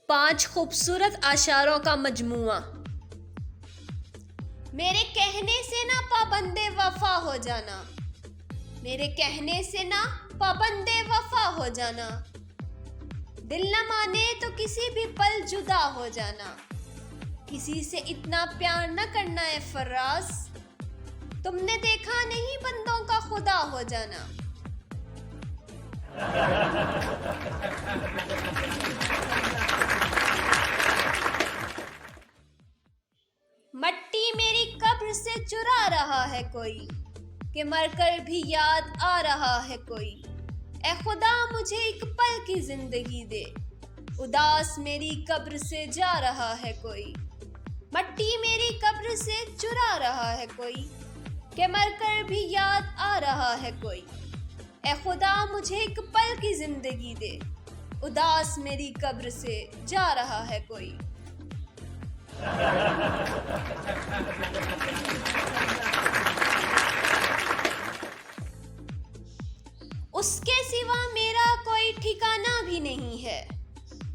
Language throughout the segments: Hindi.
5 खूबसूरत आशारों का मजमुआ। मेरे कहने से ना पाबंदे वफा हो जाना, मेरे कहने से ना पाबंदे वफा हो जाना, दिल न माने तो किसी भी पल जुदा हो जाना, किसी से इतना प्यार न करना है फर्राज, तुमने देखा नहीं बंदों का खुदा हो जाना। मट्टी मेरी कब्र से चुरा रहा है कोई, कि मरकर भी याद आ रहा है कोई। ए खुदा मुझे एक पल की जिंदगी दे, उदास मेरी कब्र से जा रहा है कोई। मट्टी मेरी कब्र से चुरा रहा है कोई, कि मरकर भी याद आ रहा है कोई। ए खुदा मुझे एक पल की जिंदगी दे, उदास मेरी कब्र से जा रहा है कोई। उसके सिवा मेरा कोई ठिकाना भी नहीं है,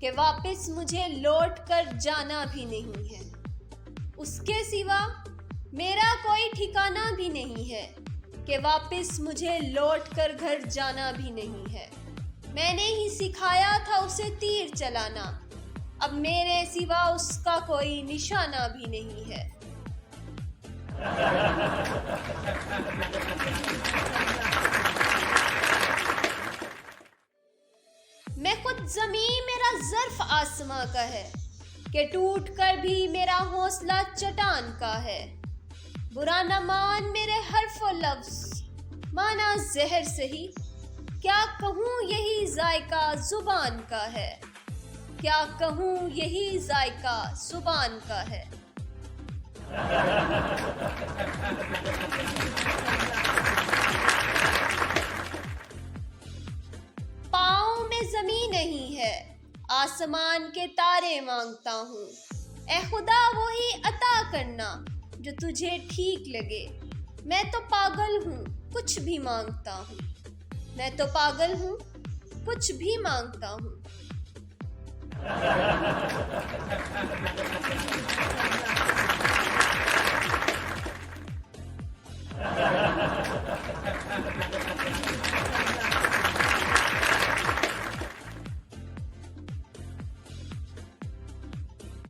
कि वापस मुझे लौट कर जाना भी नहीं है। उसके सिवा मेरा कोई ठिकाना भी नहीं है, कि वापस मुझे लौट कर घर जाना भी नहीं है। मैंने ही सिखाया था उसे तीर चलाना, अब मेरे सिवा उसका कोई निशाना भी नहीं है। मैं खुद ज़मीं मेरा ज़र्फ आसमां का है, कि टूट कर भी मेरा हौसला चट्टान का है। बुरा न मान मेरे हर्फ और लफ्ज़, माना जहर सही, क्या कहूँ यही जायका जुबान का है, क्या कहूँ यही जायका जुबान का है। पाँव में ज़मीन नहीं है, आसमान के तारे मांगता हूँ। ए खुदा वही अता करना जो तुझे ठीक लगे, मैं तो पागल हूँ कुछ भी मांगता हूँ, मैं तो पागल हूँ कुछ भी मांगता हूँ।